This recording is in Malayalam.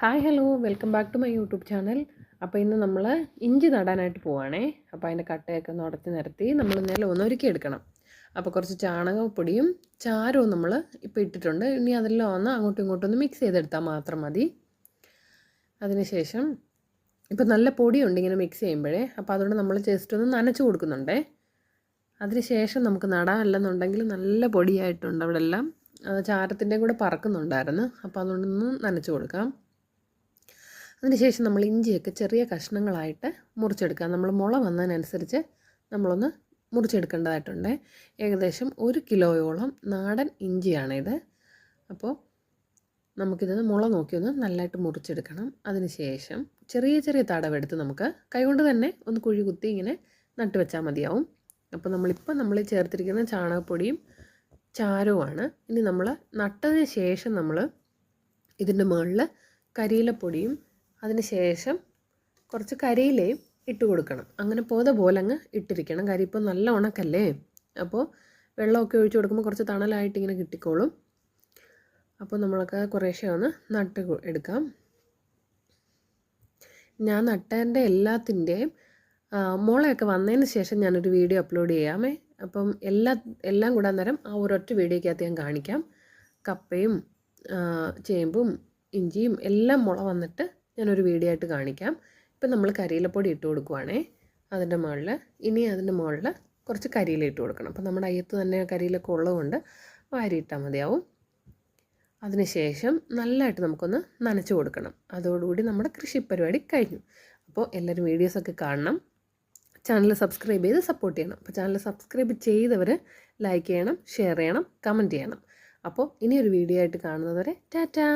Hi hello welcome back to my YouTube channel. അപ്പോൾ ഇന്ന് നമ്മൾ ഇഞ്ചി നടാനായിട്ട് പോവുകയാണേ. അപ്പോൾ അതിൻ്റെ കട്ടയൊക്കെ ഒന്ന് ഉടച്ച് നിരത്തി നമ്മൾ നിലം ഒന്ന് ഒരുക്കിയെടുക്കണം. അപ്പോൾ കുറച്ച് ചാണകപ്പൊടിയും ചാരവും നമ്മൾ ഇപ്പോൾ ഇട്ടിട്ടുണ്ട്. ഇനി അതെല്ലാം ഒന്ന് അങ്ങോട്ടും ഇങ്ങോട്ടും ഒന്ന് മിക്സ് ചെയ്തെടുത്താൽ മാത്രം മതി. അതിനുശേഷം ഇപ്പോൾ നല്ല പൊടിയുണ്ട് ഇങ്ങനെ മിക്സ് ചെയ്യുമ്പോഴേ, അപ്പോൾ അതുകൊണ്ട് നമ്മൾ ജസ്റ്റ് ഒന്ന് നനച്ച് കൊടുക്കുന്നുണ്ടേ. അതിനുശേഷം നമുക്ക് നടാനല്ലെന്നുണ്ടെങ്കിൽ നല്ല പൊടിയായിട്ടുണ്ട് അവിടെ എല്ലാം. ചാരത്തിൻ്റെയും കൂടെ പറക്കുന്നുണ്ടായിരുന്നു, അപ്പോൾ അതുകൊണ്ടൊന്ന് നനച്ച് കൊടുക്കാം. അതിനുശേഷം നമ്മൾ ഇഞ്ചിയൊക്കെ ചെറിയ കഷ്ണങ്ങളായിട്ട് മുറിച്ചെടുക്കുക. നമ്മൾ മുള വന്നതിനനുസരിച്ച് നമ്മളൊന്ന് മുറിച്ചെടുക്കേണ്ടതായിട്ടുണ്ട്. ഏകദേശം 1 കിലോയോളം നാടൻ ഇഞ്ചിയാണിത്. അപ്പോൾ നമുക്കിത് മുള നോക്കിയൊന്ന് നല്ലതായിട്ട് മുറിച്ചെടുക്കണം. അതിനുശേഷം ചെറിയ ചെറിയ തടവെടുത്ത് നമുക്ക് കൈകൊണ്ട് തന്നെ ഒന്ന് കുഴി കുത്തി ഇങ്ങനെ നട്ട് വെച്ചാൽ മതിയാവും. അപ്പോൾ നമ്മൾ ചേർത്തിരിക്കുന്ന ചാണകപ്പൊടിയും ചാരവുമാണ്. ഇനി നമ്മൾ നട്ടതിന് ശേഷം നമ്മൾ ഇതിൻ്റെ മുകളിൽ കരിയിലപ്പൊടിയും അതിന് ശേഷം കുറച്ച് കരിയിലയും ഇട്ട് കൊടുക്കണം. അങ്ങനെ പോലെ അങ്ങ് ഇട്ടിരിക്കണം. കാര്യം ഇപ്പോൾ നല്ല ഉണക്കല്ലേ, അപ്പോൾ വെള്ളമൊക്കെ ഒഴിച്ച് കൊടുക്കുമ്പോൾ കുറച്ച് തണലായിട്ട് ഇങ്ങനെ കിട്ടിക്കോളും. അപ്പോൾ നമ്മളൊക്കെ കുറേശ്ശെ ഒന്ന് നട്ട് എടുക്കാം. ഞാൻ നട്ടതിൻ്റെ എല്ലാത്തിൻ്റെയും മുളയൊക്കെ വന്നതിന് ശേഷം ഞാനൊരു വീഡിയോ അപ്ലോഡ് ചെയ്യാമേ. അപ്പം എല്ലാം കൂടെ അന്നേരം ആ ഒരൊറ്റ വീഡിയോയ്ക്കകത്ത് ഞാൻ കാണിക്കാം. കപ്പയും ചേമ്പും ഇഞ്ചിയും എല്ലാം മുള വന്നിട്ട് ഞാനൊരു വീഡിയോ ആയിട്ട് കാണിക്കാം. ഇപ്പം നമ്മൾ കരിയിലപ്പൊടി ഇട്ട് കൊടുക്കുവാണേ അതിൻ്റെ മുകളിൽ. ഇനി അതിൻ്റെ മുകളിൽ കുറച്ച് കരിയില ഇട്ട് കൊടുക്കണം. അപ്പം നമ്മുടെ അയ്യത്ത് തന്നെ കരിയിലൊക്കെ ഉള്ളതുകൊണ്ട് വാരിയിട്ടാൽ മതിയാവും. അതിനുശേഷം നല്ലതായിട്ട് നമുക്കൊന്ന് നനച്ച് കൊടുക്കണം. അതോടുകൂടി നമ്മുടെ കൃഷി പരിപാടി കഴിഞ്ഞു. അപ്പോൾ എല്ലാവരും വീഡിയോസൊക്കെ കാണണം. ചാനൽ സബ്സ്ക്രൈബ് ചെയ്ത് സപ്പോർട്ട് ചെയ്യണം. അപ്പോൾ ചാനൽ സബ്സ്ക്രൈബ് ചെയ്തവർ ലൈക്ക് ചെയ്യണം, ഷെയർ ചെയ്യണം, കമൻറ്റ് ചെയ്യണം. അപ്പോൾ ഇനിയൊരു വീഡിയോ ആയിട്ട് കാണുന്നതുവരെ ടാറ്റാ.